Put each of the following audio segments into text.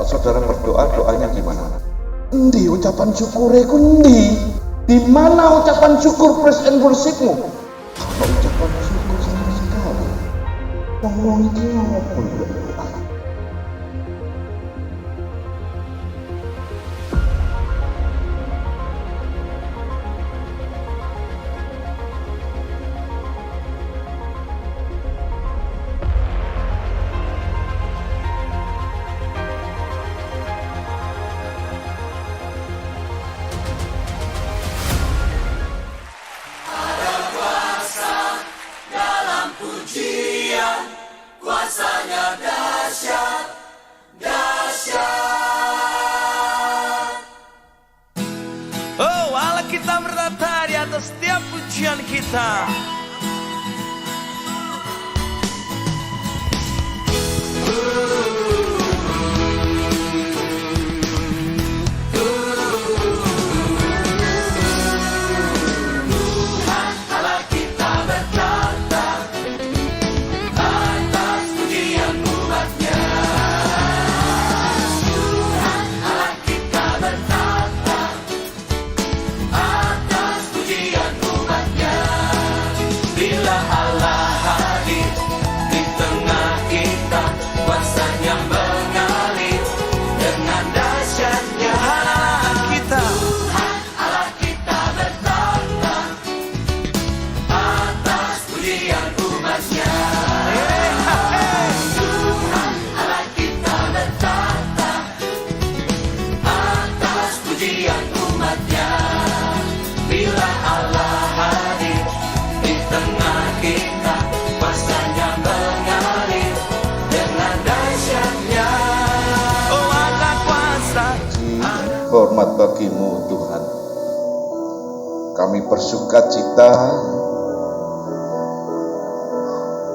saudara berdoa, doanya gimana? Endi ucapan syukure ku endi? Di mana ucapan syukur praise and worshipmu? Kalau ucapan syukur sama sekali. Ngomong iki ngopo ya? Kuasanya dahsyat, dahsyat. Oh, Allah kita bertata di atas setiap pujian kita. Hormat bagimu Tuhan. Kami bersukacita,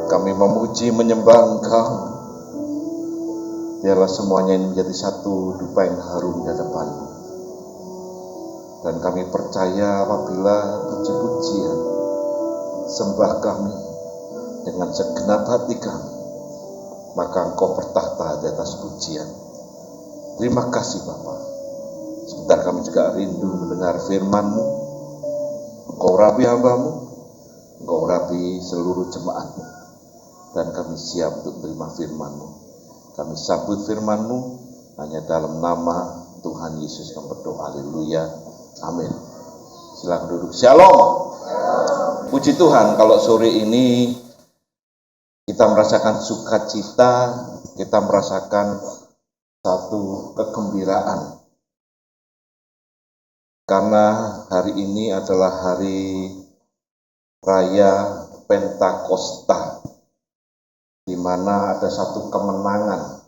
kami memuji menyembah Engkau. Biarlah semuanya ini menjadi satu dupa yang harum di hadapan-Mu. Dan kami percaya apabila puji-pujian sembah kami dengan segenap hati kami, maka Engkau bertahta di atas pujian. Terima kasih Bapa. Sebentar kami juga rindu mendengar firman-Mu. Engkau urapi hamba-Mu, Engkau urapi seluruh jemaat-Mu, dan kami siap untuk menerima firman-Mu. Kami sambut firman-Mu hanya dalam nama Tuhan Yesus kami berdoa. Haleluya. Amin. Silakan duduk. Shalom. Puji Tuhan, kalau sore ini kita merasakan sukacita, kita merasakan satu kegembiraan. Karena hari ini adalah hari raya Pentakosta, di mana ada satu kemenangan,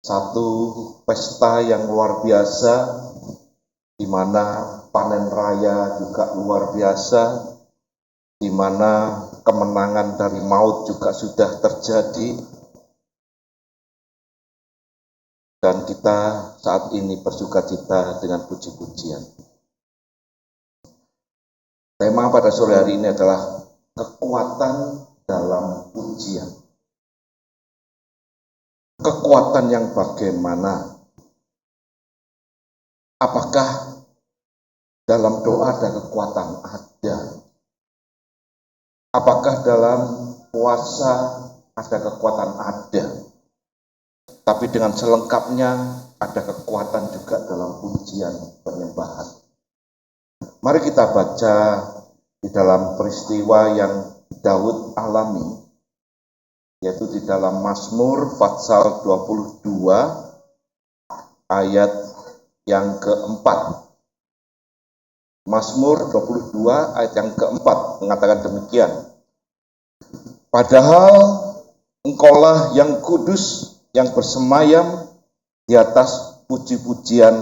satu pesta yang luar biasa, di mana panen raya juga luar biasa, di mana kemenangan dari maut juga sudah terjadi. Dan kita saat ini bersukacita dengan puji-pujian. Tema pada sore hari ini adalah kekuatan dalam pujian. Kekuatan yang bagaimana? Apakah dalam doa ada kekuatan? Ada. Apakah dalam puasa ada kekuatan? Ada. Tapi dengan selengkapnya ada kekuatan juga dalam pujian penyembahan. Mari kita baca di dalam peristiwa yang Daud alami, yaitu di dalam Mazmur pasal 22 ayat yang keempat. Mazmur 22 ayat yang keempat mengatakan demikian. Padahal Engkaulah yang kudus, yang bersemayam di atas puji-pujian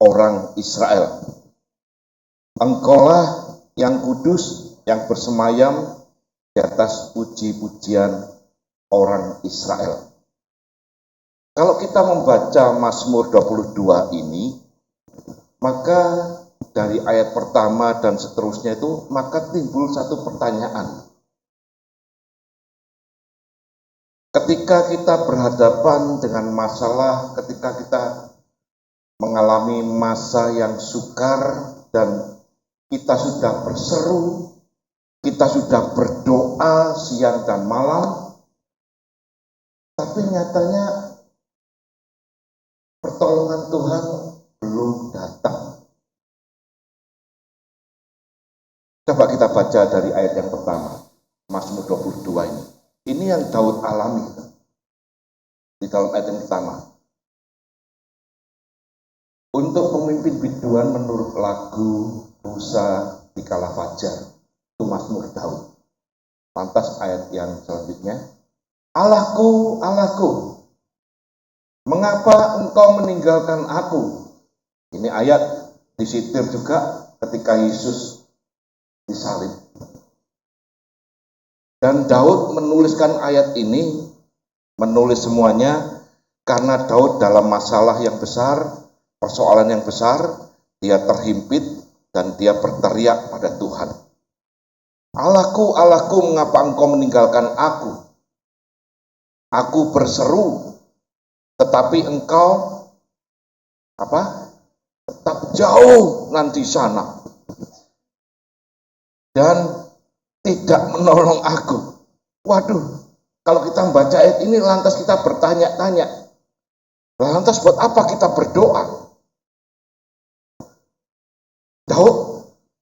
orang Israel. Engkaulah yang kudus, yang bersemayam di atas puji-pujian orang Israel. Kalau kita membaca Mazmur 22 ini, maka dari ayat pertama dan seterusnya itu, maka timbul satu pertanyaan. Ketika kita berhadapan dengan masalah, ketika kita mengalami masa yang sukar dan kita sudah berseru, kita sudah berdoa siang dan malam, tapi nyatanya pertolongan Tuhan belum datang. Coba kita baca dari ayat yang pertama, Mazmur 22 ini. Ini yang Daud alami di dalam ayat yang pertama. Untuk pemimpin biduan menurut lagu Rusa di kala fajar, itu Mazmur Daud. Lantas ayat yang selanjutnya, Allahku, Allahku, mengapa engkau meninggalkan aku? Ini ayat disitir juga ketika Yesus disalib. Dan Daud menuliskan ayat ini, menulis semuanya, karena Daud dalam masalah yang besar, persoalan yang besar, dia terhimpit dan dia berteriak pada Tuhan. Allahku, Allahku, mengapa engkau meninggalkan aku? Aku berseru, tetapi engkau tetap jauh nanti sana. Dan tidak menolong aku. Waduh, kalau kita membaca ayat ini lantas kita bertanya-tanya, lantas buat apa kita berdoa? Daud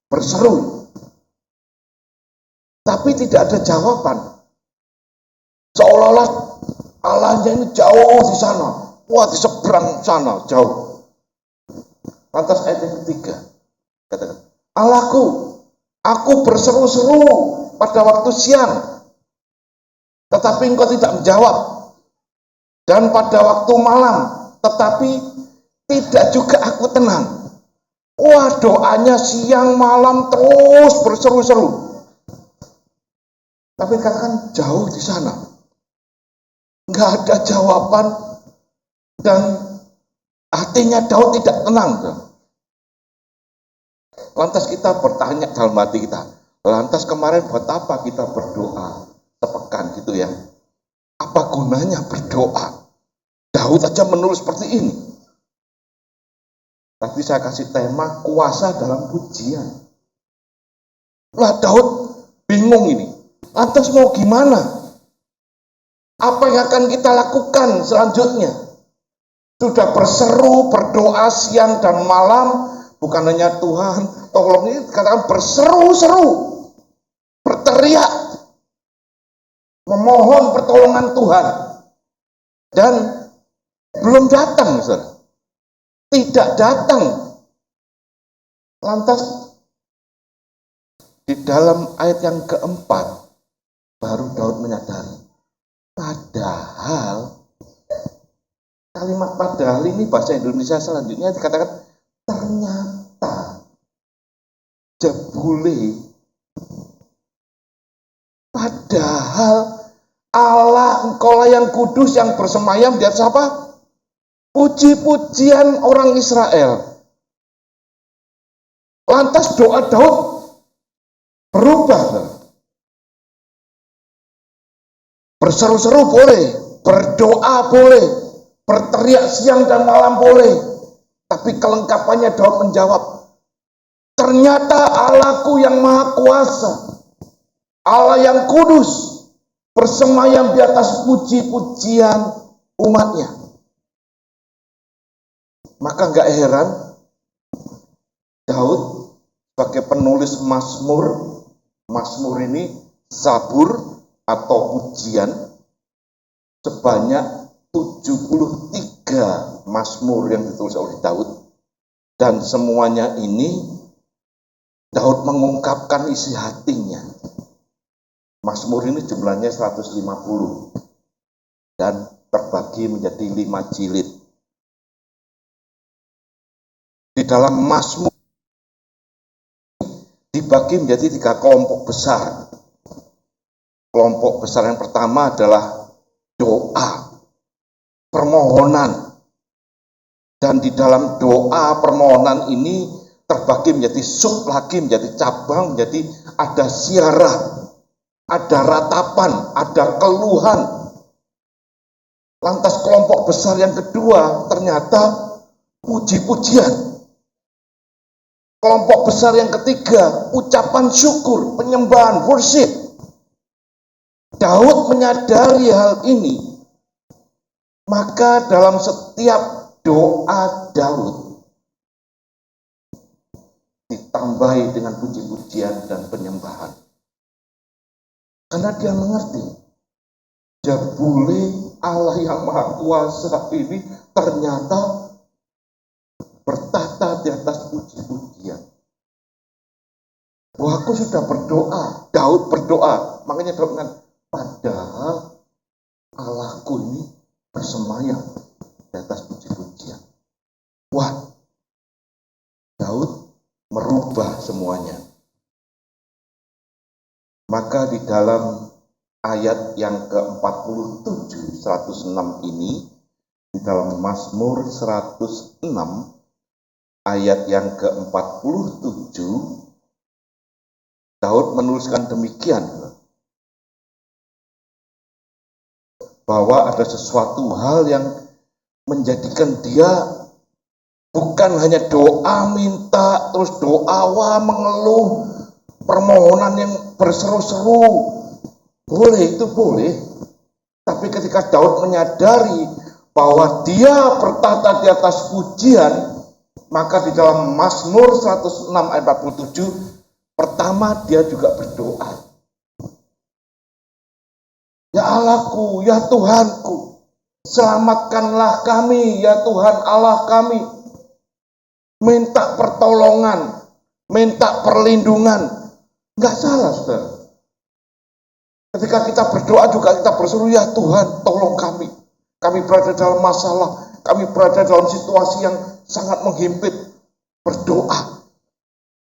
berseru, tapi tidak ada jawaban. Seolah-olah Allahnya ini jauh di sana, wah di seberang sana jauh. Lantas ayat yang ketiga, katakan, Allahku, aku berseru-seru pada waktu siang, tetapi engkau tidak menjawab. Dan pada waktu malam, tetapi tidak juga aku tenang. Wah, doanya siang malam terus berseru-seru. Tapi katakan jauh di sana. Nggak ada jawaban dan hatinya Daud tidak tenang. Lantas kita bertanya dalam hati kita, lantas kemarin buat apa kita berdoa sepekan gitu ya? Apa gunanya berdoa? Daud aja menulis seperti ini. Tapi saya kasih tema kuasa dalam pujian. Lah Daud bingung ini. Lantas mau gimana? Apa yang akan kita lakukan selanjutnya? Sudah berseru, berdoa siang dan malam, bukan hanya Tuhan, tolong ini katakan berseru-seru, berteriak, memohon pertolongan Tuhan. Dan belum datang, saudara. Tidak datang. Lantas di dalam ayat yang keempat, baru Daud menyadari. Padahal, kalimat padahal ini bahasa Indonesia selanjutnya dikatakan, ternyata jebule, padahal Allah engkaulah yang kudus yang bersemayam di atas apa? Puji-pujian orang Israel. Lantas doa Daud berubah. Berseru-seru boleh, berdoa boleh, berteriak siang dan malam boleh. Tapi kelengkapannya Daud menjawab, ternyata Allahku yang maha kuasa, Allah yang kudus, bersemayam di atas puji-pujian umatnya. Maka gak heran Daud sebagai penulis Mazmur ini Zabur atau pujian sebanyak 73 Mazmur yang ditulis oleh Daud, dan semuanya ini Daud mengungkapkan isi hatinya. Mazmur ini jumlahnya 150 dan terbagi menjadi 5 jilid. Di dalam Mazmur dibagi menjadi 3 kelompok besar. Kelompok besar yang pertama adalah doa, permohonan. Dan di dalam doa permohonan ini terbagi menjadi sub lagi, menjadi cabang, menjadi ada siarah, ada ratapan, ada keluhan. Lantas kelompok besar yang kedua ternyata puji-pujian. Kelompok besar yang ketiga ucapan syukur, penyembahan, worship. Daud menyadari hal ini, maka dalam setiap doa Daud ditambahi dengan puji-pujian dan penyembahan. Karena dia mengerti, jabule Allah yang Maha Kuasa ini ternyata bertahta di atas puji-pujian. Wah, aku sudah berdoa, Daud berdoa, makanya Daud mengatakan, padahal Allahku ini bersemayam di atas puji-pujian. Wah, Daud merubah semuanya. Maka di dalam ayat yang ke-47, 106 ini, di dalam Mazmur 106, ayat yang ke-47, Daud menuliskan demikian, bahwa ada sesuatu hal yang menjadikan dia bukan hanya doa minta, terus doa mengeluh, permohonan yang berseru-seru. Boleh, itu boleh. Tapi ketika Daud menyadari bahwa dia bertahta di atas pujian, maka di dalam Mazmur 106 ayat 47, pertama dia juga berdoa. Ya Allahku, ya Tuhanku, selamatkanlah kami, ya Tuhan Allah kami. Minta pertolongan, minta perlindungan. Enggak salah, saudara. Ketika kita berdoa juga kita berseru, ya Tuhan, tolong kami. Kami berada dalam masalah, kami berada dalam situasi yang sangat menghimpit. Berdoa,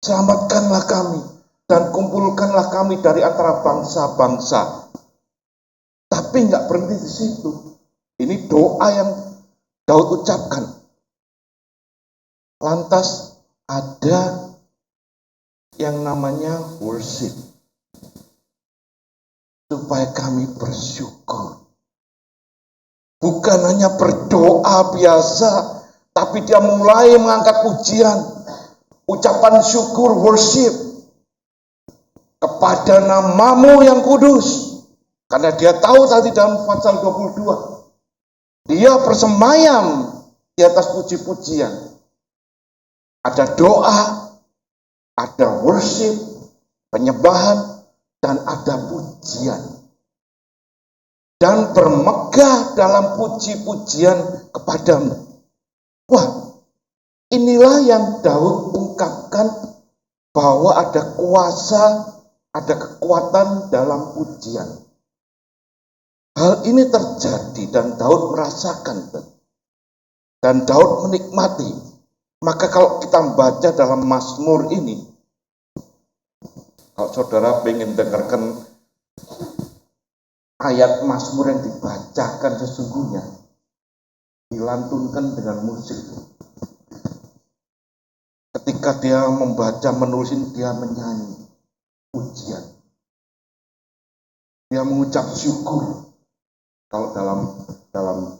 selamatkanlah kami dan kumpulkanlah kami dari antara bangsa-bangsa. Tapi nggak berhenti di situ. Ini doa yang Daud ucapkan. Lantas ada yang namanya worship. Supaya kami bersyukur. Bukan hanya berdoa biasa, tapi dia mulai mengangkat pujian, ucapan syukur, worship kepada namamu yang kudus. Karena dia tahu tadi dalam pasal 22, dia bersemayam di atas puji-pujian. Ada doa, ada worship, penyembahan, dan ada pujian. Dan bermegah dalam puji-pujian kepadamu. Wah, inilah yang Daud ungkapkan bahwa ada kuasa, ada kekuatan dalam pujian. Hal ini terjadi dan Daud merasakan. Dan Daud menikmati. Maka kalau kita membaca dalam Mazmur ini, kalau saudara ingin dengarkan ayat Mazmur yang dibacakan sesungguhnya, dilantunkan dengan musik. Ketika dia membaca, menulisin, dia menyanyi pujian. Dia mengucap syukur. Kalau dalam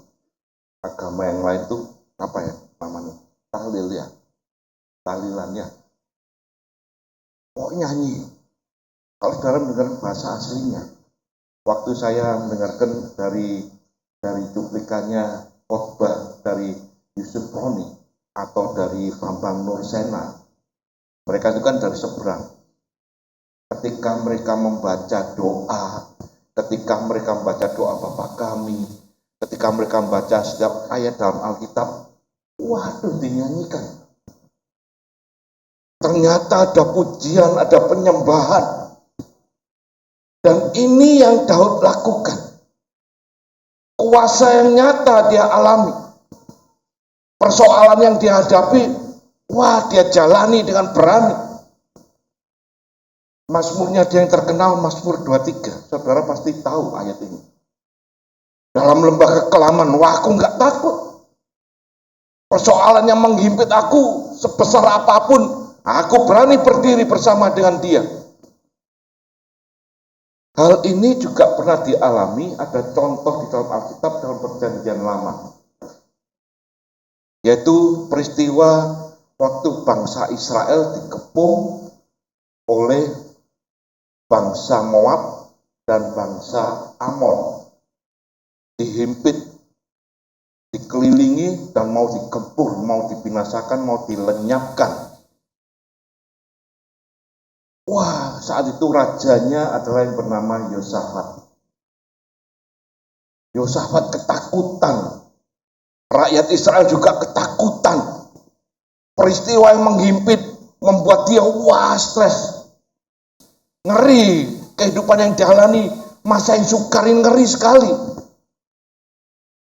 agama yang lain itu apa ya namanya? Tahlil ya. Tahlilannya. Oh, nyanyi. Kalau saudara mendengar bahasa aslinya, waktu saya mendengarkan dari cuplikannya khotbah dari Yusuf Roni atau dari Bambang Nursena, mereka itu kan dari seberang. Ketika mereka membaca doa, ketika mereka membaca doa Bapa kami, ketika mereka membaca setiap ayat dalam Alkitab, waduh, dinyanyikan. Ternyata ada pujian, ada penyembahan. Dan ini yang Daud lakukan. Kuasa yang nyata dia alami. Persoalan yang dihadapi, wah, dia jalani dengan berani. Mazmurnya dia yang terkenal, Mazmur 23. Saudara pasti tahu ayat ini. Dalam lembah kekelaman, wah, aku nggak takut. Persoalan yang menghimpit aku sebesar apapun, aku berani berdiri bersama dengan dia. Hal ini juga pernah dialami, ada contoh di dalam Alkitab dalam Perjanjian Lama, yaitu peristiwa waktu bangsa Israel dikepung oleh bangsa Moab dan bangsa Amon, dihimpit, dikelilingi, dan mau dikepung, mau dibinasakan, mau dilenyapkan. Wah, saat itu rajanya adalah yang bernama Yosafat. Yosafat ketakutan. Rakyat Israel juga ketakutan. Peristiwa yang menghimpit membuat dia stres. Ngeri, kehidupan yang dialami, masa yang sukar ini ngeri sekali.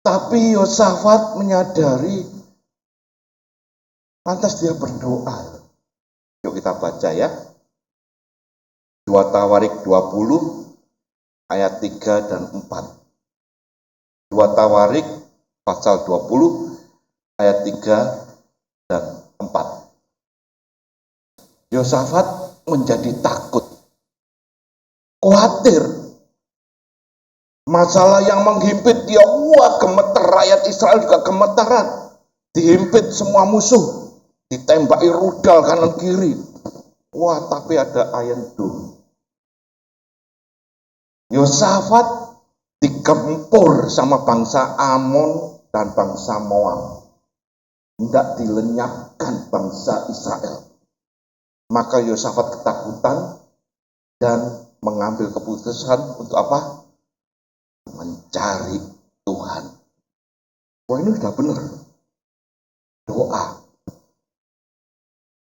Tapi Yosafat menyadari, lantas dia berdoa. Yuk kita baca ya. 2 Tawarik 20 ayat 3 dan 4. 2 Tawarik pasal 20 ayat 3 dan 4. Yosafat menjadi takut, khawatir. Masalah yang menghimpit dia, gemeter. Rakyat Israel juga gemetaran. Dihimpit semua musuh, ditembaki rudal kanan kiri. Tapi ada Iron Dome. Yosafat digempur sama bangsa Amon dan bangsa Moab. Tidak dilenyapkan bangsa Israel. Maka Yosafat ketakutan dan mengambil keputusan untuk apa? Mencari Tuhan. Ini sudah benar. Doa.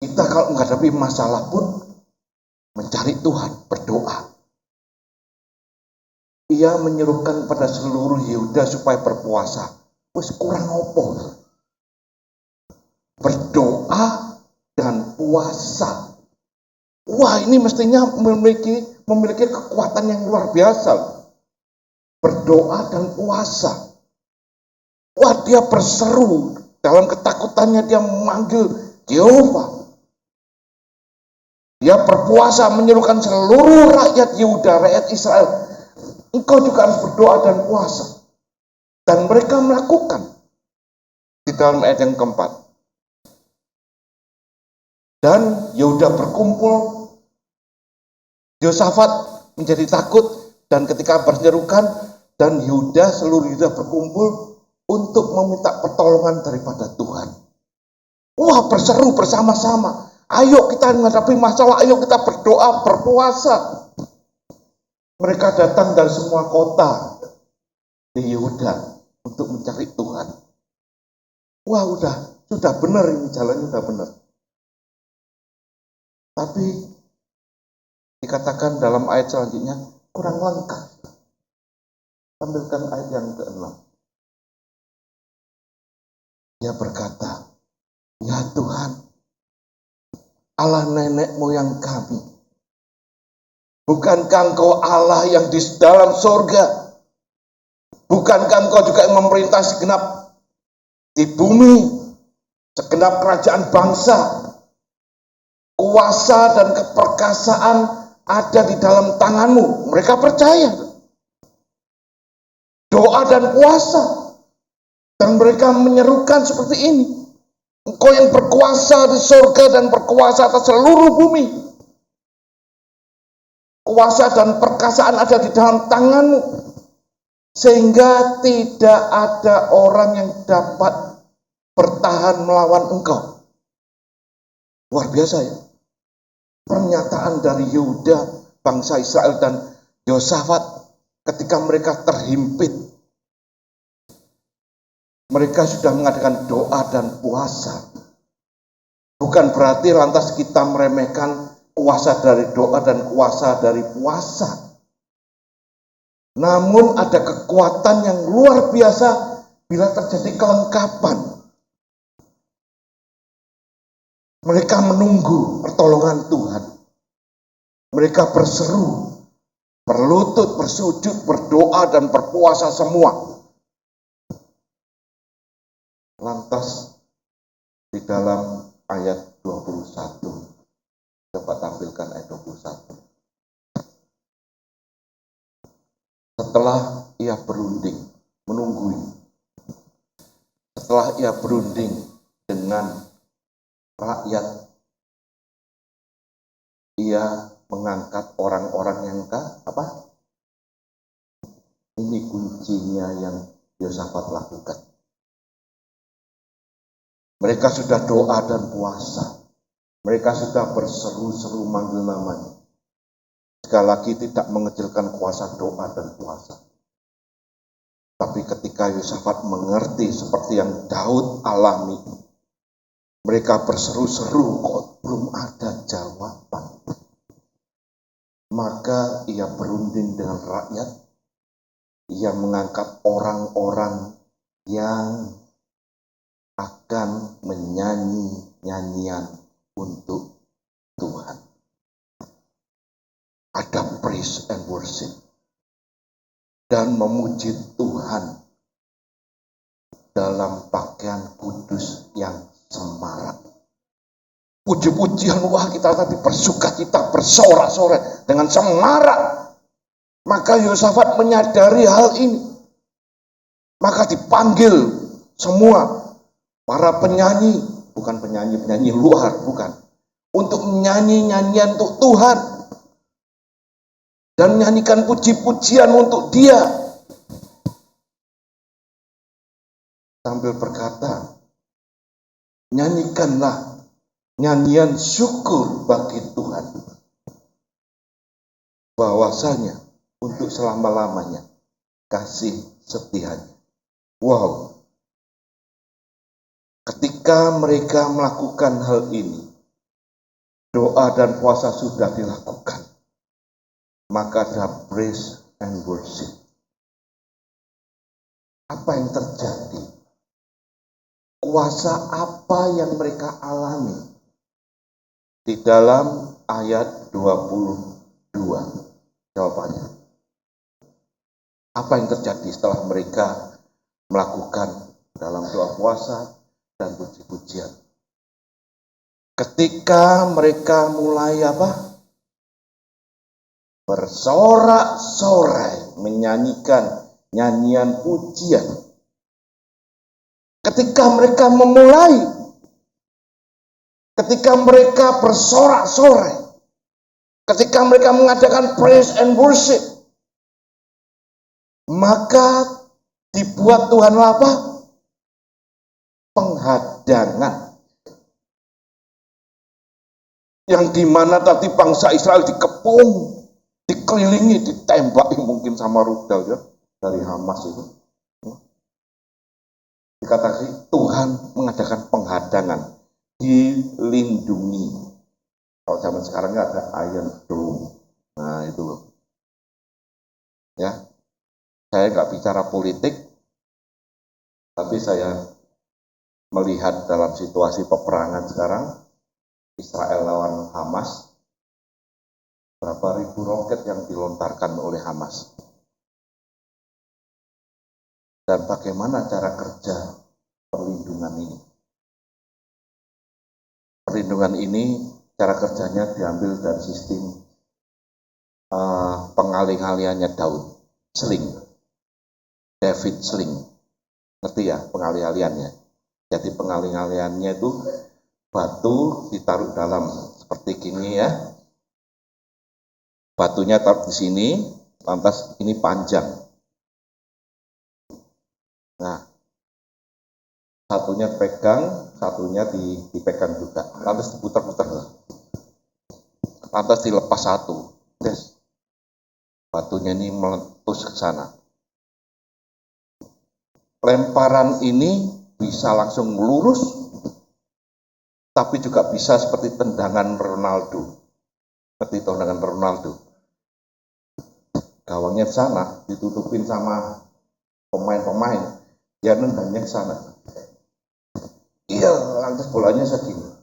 Kita kalau menghadapi masalah pun mencari Tuhan, berdoa. Ia menyerukan pada seluruh Yehuda supaya berpuasa. Kurang opo. Berdoa dan puasa. Ini mestinya memiliki kekuatan yang luar biasa. Berdoa dan puasa. Dia berseru. Dalam ketakutannya dia memanggil Yehova. Dia berpuasa menyerukan seluruh rakyat Yehuda, rakyat Israel. Engkau juga harus berdoa dan puasa. Dan mereka melakukan. Di dalam ayat yang keempat. Dan Yehuda berkumpul. Yosafat menjadi takut. Dan ketika berserukan. Dan seluruh Yehuda berkumpul. Untuk meminta pertolongan daripada Tuhan. Berseru bersama-sama. Ayo kita menghadapi masalah. Ayo kita berdoa, berpuasa. Mereka datang dari semua kota di Yehuda untuk mencari Tuhan. Sudah benar ini, jalannya sudah benar. Tapi dikatakan dalam ayat selanjutnya kurang lengkap. Tampilkan ayat yang ke-6. Dia berkata, ya Tuhan, Allah nenek moyang kami. Bukankah Engkau Allah yang di dalam surga? Bukankah Engkau juga yang memerintah segenap di bumi, segenap kerajaan bangsa? Kuasa dan keperkasaan ada di dalam tanganmu. Mereka percaya. Doa dan puasa. Dan mereka menyerukan seperti ini. Engkau yang berkuasa di surga dan berkuasa atas seluruh bumi. Kuasa dan perkasaan ada di dalam tanganmu. Sehingga tidak ada orang yang dapat bertahan melawan engkau. Luar biasa ya. Pernyataan dari Yehuda, bangsa Israel dan Yosafat ketika mereka terhimpit. Mereka sudah mengadakan doa dan puasa. Bukan berarti lantas kita meremehkan kuasa dari doa dan kuasa dari puasa. Namun ada kekuatan yang luar biasa bila terjadi kelengkapan. Mereka menunggu pertolongan Tuhan. Mereka berseru, berlutut, bersujud, berdoa dan berpuasa semua. Lantas di dalam ayat 21, coba tampilkan ayat 21. setelah ia berunding, menunggui, setelah ia berunding dengan rakyat, ia mengangkat orang-orang yang ini kuncinya yang Yosafat lakukan. Mereka sudah doa dan puasa. Mereka sudah berseru-seru manggil namanya. Sekali lagi tidak mengecilkan kuasa doa dan puasa. Tapi ketika Yosafat mengerti seperti yang Daud alami, mereka berseru-seru kok belum ada jawaban. Maka ia berunding dengan rakyat. Ia mengangkat orang-orang yang akan menyanyi nyanyian untuk Tuhan. Ada praise and worship. Dan memuji Tuhan dalam pakaian kudus yang semarak. Puji-pujian, wah kita tadi bersuka-cita, bersorak-sorai dengan semarak. Maka Yosafat menyadari hal ini. Maka dipanggil semua para penyanyi, bukan penyanyi luar, bukan. Untuk menyanyi nyanyian untuk Tuhan. Dan menyanyikan puji-pujian untuk Dia. Sambil berkata, nyanyikanlah nyanyian syukur bagi Tuhan. Bahwasanya untuk selama-lamanya kasih setianya. Wow. Ketika mereka melakukan hal ini, doa dan puasa sudah dilakukan. Maka ada praise and worship. Apa yang terjadi? Kuasa apa yang mereka alami? Di dalam ayat 22. Jawabannya. Apa yang terjadi setelah mereka melakukan dalam doa puasa dan puji-pujian? Ketika mereka mulai bersorak-sorai, menyanyikan nyanyian pujian. Ketika mereka ketika mereka bersorak-sorai, ketika mereka mengadakan praise and worship, maka dibuat Tuhan penghadangan. Yang dimana tadi bangsa Israel dikepung, dikelilingi, ditembak mungkin sama rudal ya, dari Hamas itu. Dikatakan Tuhan mengadakan penghadangan, dilindungi. Kalau zaman sekarang ada Iron Dome. Nah itu loh. Ya, saya nggak bicara politik, tapi saya melihat dalam situasi peperangan sekarang, Israel lawan Hamas, berapa ribu roket yang dilontarkan oleh Hamas. Dan bagaimana cara kerja perlindungan ini? Perlindungan ini, cara kerjanya diambil dari sistem pengalih-alihannya Daud, sling. David sling. Ngerti ya pengalih-alihannya? Jadi pengalih-alihannya itu batu ditaruh dalam seperti gini ya. Batunya taruh di sini, lantas ini panjang. Nah, satunya pegang, satunya dipegang juga. Lantas diputar-putar. Lantas dilepas satu. Yes. Batunya ini meletus ke sana. Lemparan ini bisa langsung lurus, tapi juga bisa seperti tendangan Ronaldo. Seperti tendangan Ronaldo. Gawangnya di sana, ditutupin sama pemain-pemain. Ya nendangnya ke sana. Iya, lantas bolanya segini.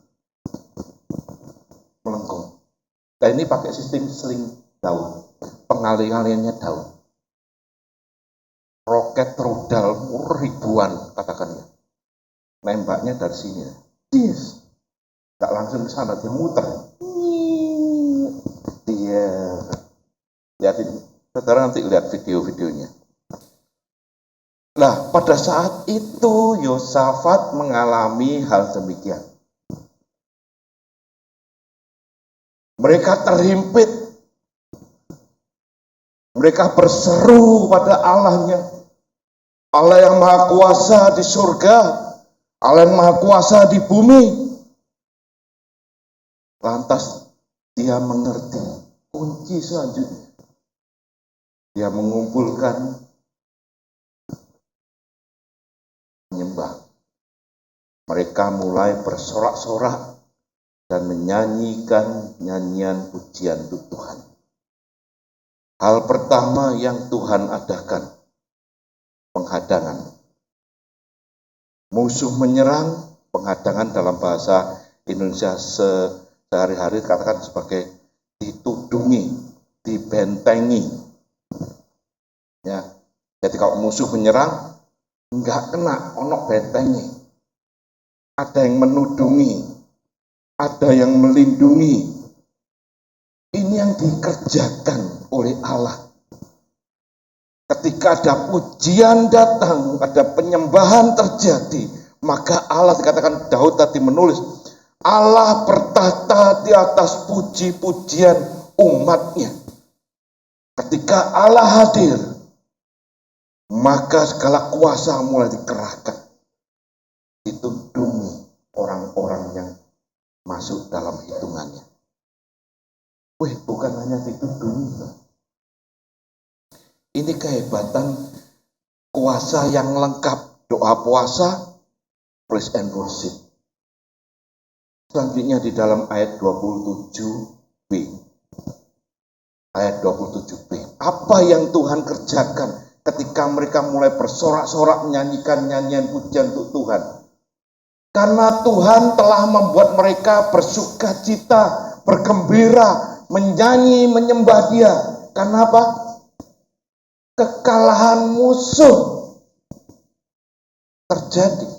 Melengkung. Nah ini pakai sistem sling Daud. Pengalih-alihnya Daud. Roket rudal ribuan katakannya. Nembaknya dari sini. Dis. Gak langsung ke sana, dia muter. Dia lihatin, Saudara nanti lihat video-videonya. Nah, pada saat itu Yosafat mengalami hal demikian. Mereka terhimpit. Mereka berseru pada Allahnya. Allah yang Maha Kuasa di surga, Allah yang Maha Kuasa di bumi. Lantas dia mengerti kunci selanjutnya. Dia mengumpulkan menyembah. Mereka mulai bersorak-sorak dan menyanyikan nyanyian pujian untuk Tuhan. Hal pertama yang Tuhan adakan, penghadangan. Musuh menyerang, penghadangan dalam bahasa Indonesia sehari-hari katakan sebagai ditudungi, dibentengi. Ya, jadi kalau musuh menyerang, enggak kena, onok bentengi. Ada yang menudungi, ada yang melindungi. Ini yang dikerjakan oleh Allah. Ketika ada pujian datang, ada penyembahan terjadi, maka Allah, dikatakan Daud tadi menulis, Allah bertahta di atas puji-pujian umatnya. Ketika Allah hadir, maka segala kuasa mulai dikerahkan. Ditudungi orang-orang yang masuk dalam hitungannya. Wih, bukan hanya ditudungi. Ini kehebatan kuasa yang lengkap. Doa puasa, praise and worship. Selanjutnya di dalam ayat 27b. Ayat 27b. Apa yang Tuhan kerjakan ketika mereka mulai bersorak-sorak menyanyikan nyanyian pujian untuk Tuhan? Karena Tuhan telah membuat mereka bersuka cita, bergembira, menyanyi, menyembah Dia. Karena apa? Kekalahan musuh terjadi.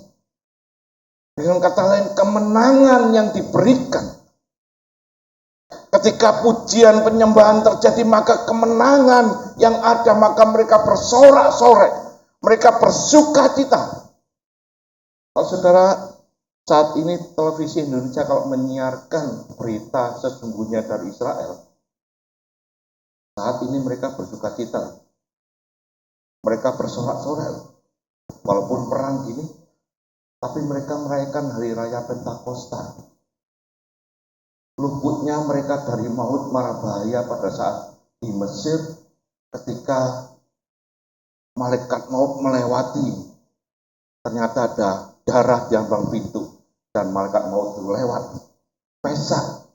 Dengan kata lain, kemenangan yang diberikan. Ketika pujian penyembahan terjadi, maka kemenangan yang ada, maka mereka bersorak-sorai. Mereka bersuka cita. Kalau saudara, saat ini televisi Indonesia kalau menyiarkan berita sesungguhnya dari Israel, saat ini mereka bersuka cita. Mereka bersorak-sorai. Walaupun perang gini, tapi mereka merayakan hari raya Pentakosta. Luputnya mereka dari maut mara bahaya pada saat di Mesir ketika malaikat maut melewati. Ternyata ada darah di ambang pintu dan malaikat maut itu lewat. Pesak.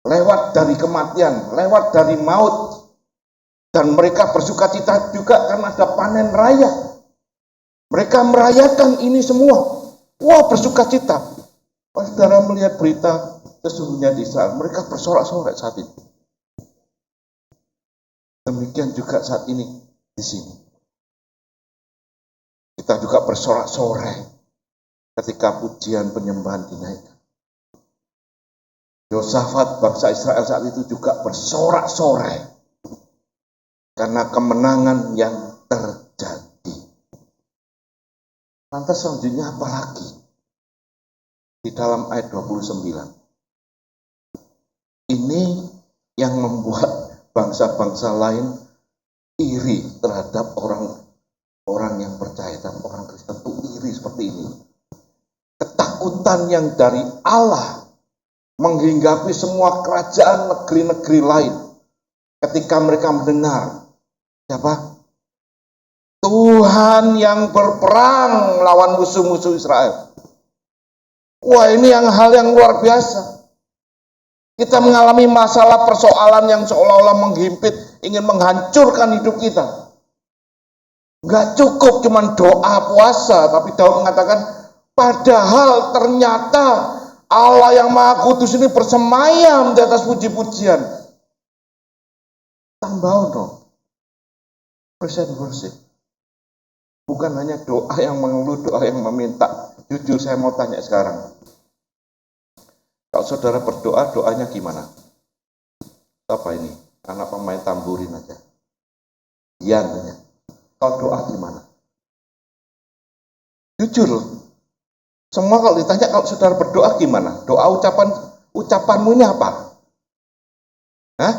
Lewat dari kematian, lewat dari maut. Dan mereka bersuka cita juga karena ada panen raya. Mereka merayakan ini semua. Wah, bersuka cita. Kalau saudara melihat berita sesungguhnya di Israel, mereka bersorak-sorai saat ini. Demikian juga saat ini di sini. Kita juga bersorak-sorai ketika pujian penyembahan dinaikkan. Yosafat bangsa Israel saat itu juga bersorak-sorai karena kemenangan yang terjadi. Lantas selanjutnya apa lagi? Di dalam ayat 29. Ini yang membuat bangsa-bangsa lain iri terhadap orang yang percaya dan orang Kristen itu iri seperti ini. Ketakutan yang dari Allah menghinggapi semua kerajaan negeri-negeri lain. Ketika mereka mendengar siapa? Tuhan yang berperang melawan musuh-musuh Israel. Wah, ini hal yang luar biasa. Kita mengalami masalah persoalan yang seolah-olah menghimpit, ingin menghancurkan hidup kita. Enggak cukup cuman doa puasa, tapi Daud mengatakan, padahal ternyata Allah yang Maha Kudus ini bersemayam di atas puji-pujian. Tambah dong. Present worship. Bukan hanya doa yang mengeluh, doa yang meminta. Jujur saya mau tanya sekarang. Kalau saudara berdoa, doanya gimana? Apa ini? Anak pemain tamburin aja. Yan, kalau doa gimana? Jujur loh. Semua kalau ditanya kalau saudara berdoa gimana? Doa ucapanmu ini apa? Hah?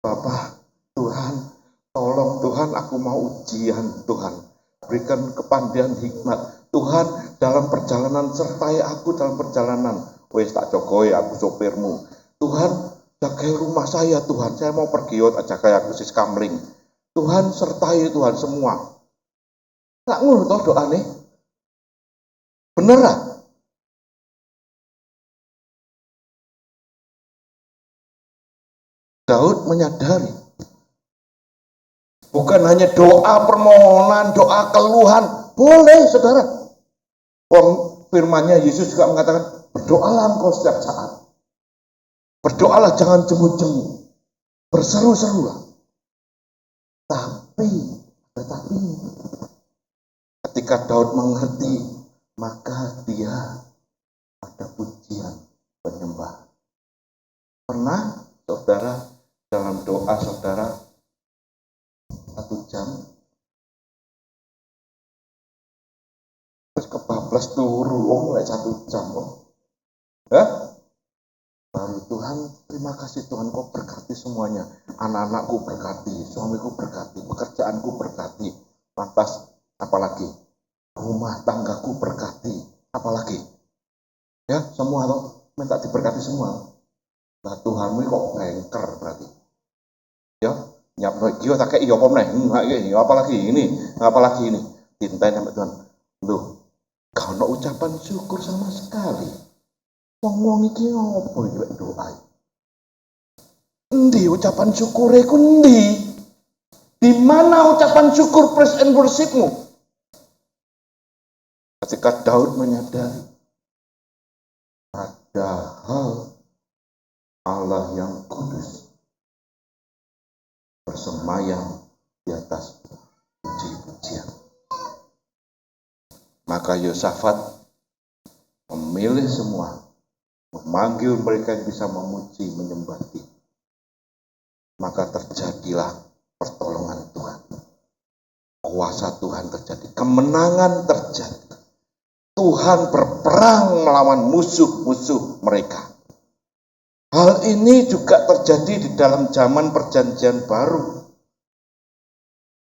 Bapak, Tuhan, tolong Tuhan, aku mau ujian Tuhan. Berikan kepandian hikmat. Tuhan, dalam perjalanan sertai aku dalam perjalanan. Wes tak jogoy, aku sopirmu. Tuhan, jaga rumah saya Tuhan. Saya mau pergi aja kayak aku sis kamling. Tuhan sertai Tuhan semua. Tak ngono toh doa nih. Bener lah. Daud menyadari bukan hanya doa permohonan, doa keluhan, boleh saudara. Firman-Nya Yesus juga mengatakan, berdoalah engkau setiap saat. Berdoalah jangan jemu-jemu, berseru-serulah. Tetapi ketika Daud mengerti, maka dia ada pujian penyembah. Pernah saudara dalam doa saudara 1 jam terus kebablas turu mulai 1 jam baru Tuhan, terima kasih Tuhan, kau berkati semuanya, anak-anakku berkati, suamiku berkati, pekerjaanku berkati, lantas apalagi rumah tanggaku berkati, apalagi ya semua loh minta diberkati semua. Nah Tuhanmu kok bengker berarti ya nyap yo tak kei yo apa meneh apalagi ini cintai sampai Tuhan. Loh, kau no ucapan syukur sama sekali. Wong iki ngopo iki lek doa. Endi ucapan syukur iku endi? Di mana ucapan syukur praise and worshipmu? Ketika Daud menyadari padahal Allah yang kudus bersemayam di atas puji-pujian. Maka Yosafat memilih semua, memanggil mereka yang bisa memuji, menyembah Dia. Maka terjadilah pertolongan Tuhan. Kuasa Tuhan terjadi, kemenangan terjadi. Tuhan berperang melawan musuh-musuh mereka. Hal ini juga terjadi di dalam zaman Perjanjian Baru.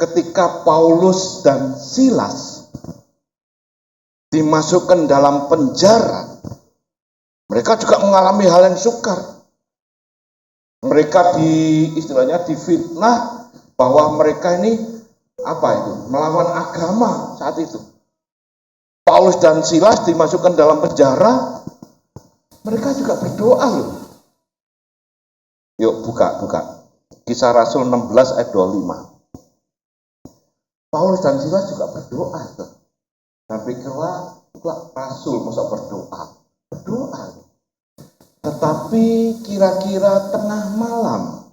Ketika Paulus dan Silas dimasukkan dalam penjara, mereka juga mengalami hal yang sukar. Mereka difitnah bahwa mereka ini melawan agama saat itu. Paulus dan Silas dimasukkan dalam penjara, mereka juga berdoa loh. Yuk buka. Kisah Rasul 16 ayat 25. Paulus dan Silas juga berdoa tuh. Dan pikirlah Rasul masa berdoa. Tetapi kira-kira tengah malam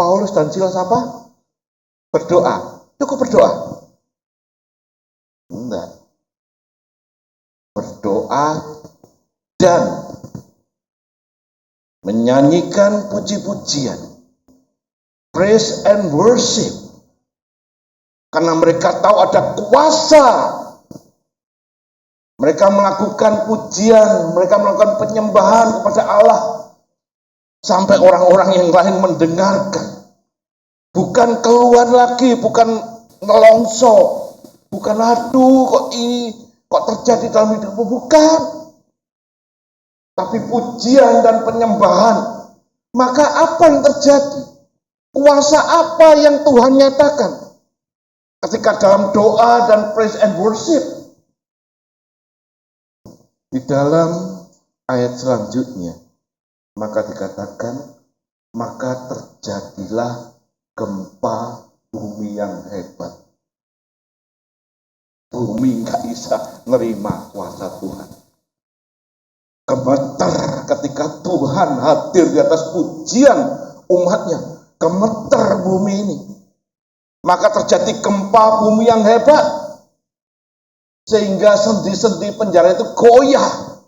Paulus dan Silas berdoa. Cukup berdoa? Enggak. Berdoa dan menyanyikan puji-pujian, praise and worship, karena mereka tahu ada kuasa. Mereka melakukan pujian, mereka melakukan penyembahan kepada Allah sampai orang-orang yang lain mendengarkan. Bukan keluar lagi, bukan nelongso, bukan aduh kok terjadi dalam hidupmu, bukan. Tapi pujian dan penyembahan. Maka apa yang terjadi? Kuasa apa yang Tuhan nyatakan? Ketika dalam doa dan praise and worship. Di dalam ayat selanjutnya. Maka dikatakan, maka terjadilah gempa bumi yang hebat. Bumi gak bisa nerima kuasa Tuhan. Gemeter ketika Tuhan hadir di atas pujian umatnya. Gemeter bumi ini. Maka terjadi gempa bumi yang hebat. Sehingga sendi-sendi penjara itu goyah.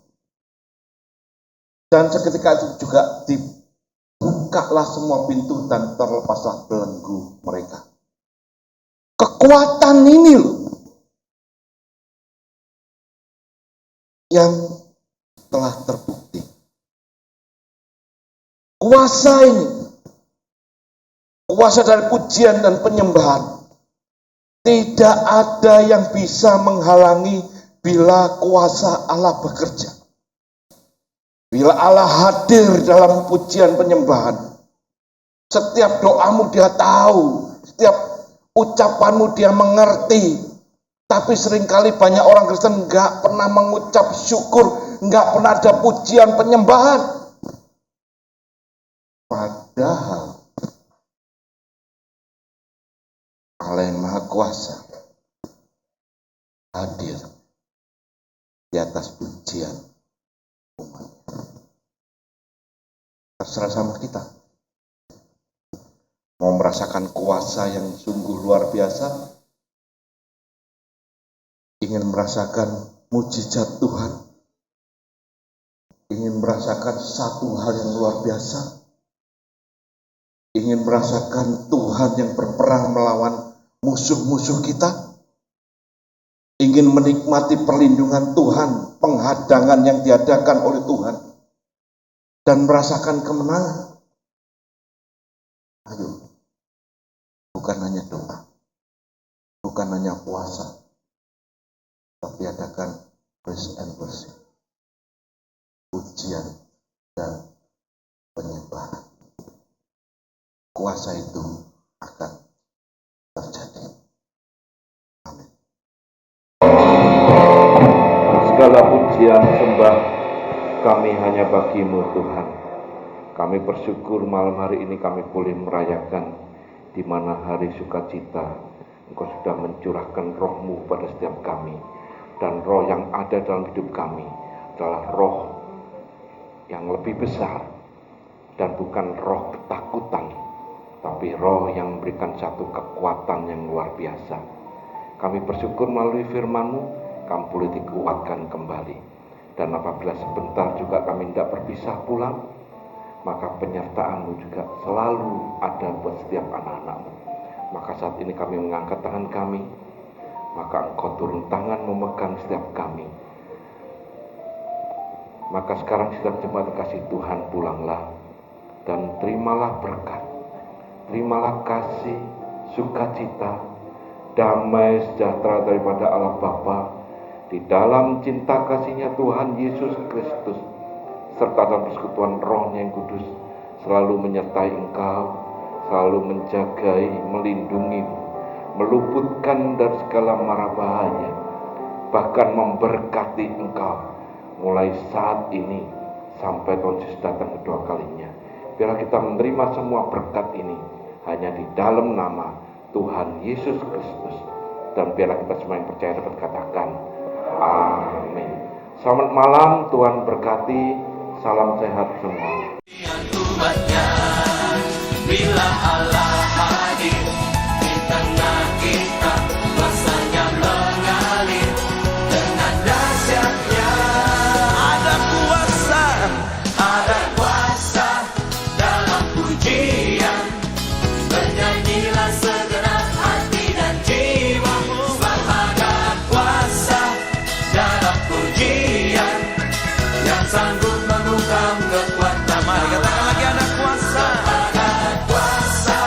Dan seketika itu juga dibuka terbukalah semua pintu dan terlepaslah belenggu mereka. Kekuatan ini loh yang telah terbukti. Kuasa ini, kuasa dari pujian dan penyembahan, tidak ada yang bisa menghalangi bila kuasa Allah bekerja. Bila Allah hadir dalam pujian penyembahan, setiap doamu Dia tahu, setiap ucapanmu Dia mengerti. Tapi seringkali banyak orang Kristen nggak pernah mengucap syukur, nggak pernah ada pujian penyembahan. Padahal Allah yang Maha Kuasa hadir di atas pujian umatnya. Terserah sama kita. Mau merasakan kuasa yang sungguh luar biasa, ingin merasakan mujizat Tuhan, ingin merasakan satu hal yang luar biasa, ingin merasakan Tuhan yang berperang melawan musuh-musuh kita, ingin menikmati perlindungan Tuhan, penghadangan yang diadakan oleh Tuhan, dan merasakan kemenangan. Ayo, bukan hanya doa, bukan hanya puasa, tapi adakan praise and worship, pujian dan penyembahan. Kuasa itu akan terjadi. Amin. Segala pujian sembah kami hanya bagi-Mu Tuhan. Kami bersyukur malam hari ini kami boleh merayakan di mana hari sukacita Engkau sudah mencurahkan roh-Mu pada setiap kami. Dan roh yang ada dalam hidup kami adalah roh yang lebih besar dan bukan roh ketakutan, tapi roh yang memberikan satu kekuatan yang luar biasa. Kami bersyukur melalui firman-Mu, kami boleh dikuatkan kembali. Dan apabila sebentar juga kami tidak berpisah pulang, maka penyertaan-Mu juga selalu ada buat setiap anak-anak-Mu. Maka saat ini kami mengangkat tangan kami, maka Engkau turun tangan memegang setiap kami. Maka sekarang setiap jemaat kasih Tuhan pulanglah dan terimalah berkat, terimalah kasih, sukacita, damai sejahtera daripada Allah Bapa di dalam cinta kasih-Nya Tuhan Yesus Kristus serta dalam persekutuan Roh-Nya yang kudus selalu menyertai engkau, selalu menjagai, melindungi, meluputkan dari segala mara bahaya, bahkan memberkati engkau mulai saat ini sampai Tuhan Yesus datang kedua kalinya. Biarlah kita menerima semua berkat ini hanya di dalam nama Tuhan Yesus Kristus, dan biarlah kita semua yang percaya dapat katakan amin. Selamat malam, Tuhan berkati, salam sehat semua. Bila Allah hadir di tengah kita, kuasanya mengalir dengan dahsyatnya. Ada kuasa dalam pujian. Bernyanyilah segenap hati dan jiwa, sebab ada kuasa dalam pujian yang sanggup mengungkap kekuatan. Mari katakan lagi, ada kuasa. Ada kuasa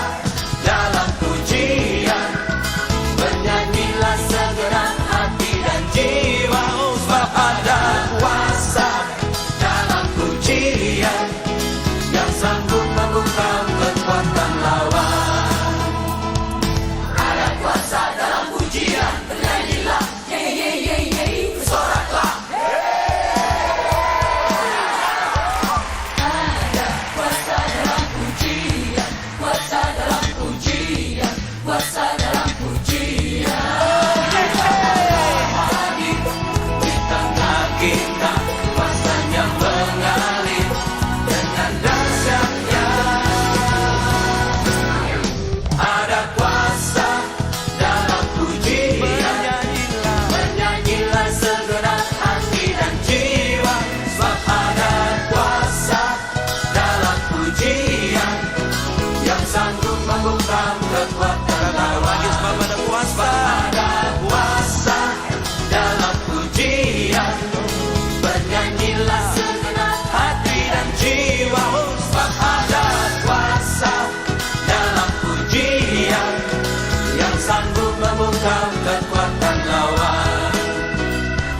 membungkam kekuatan lawan,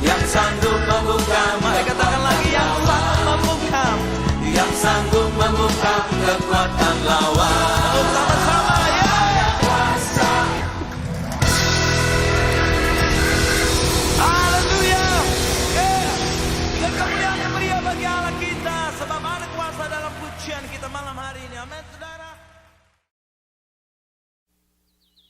yang sanggup membungkam. Mari katakan lagi, yang sanggup membungkam, yang sanggup membungkam kekuatan lawan.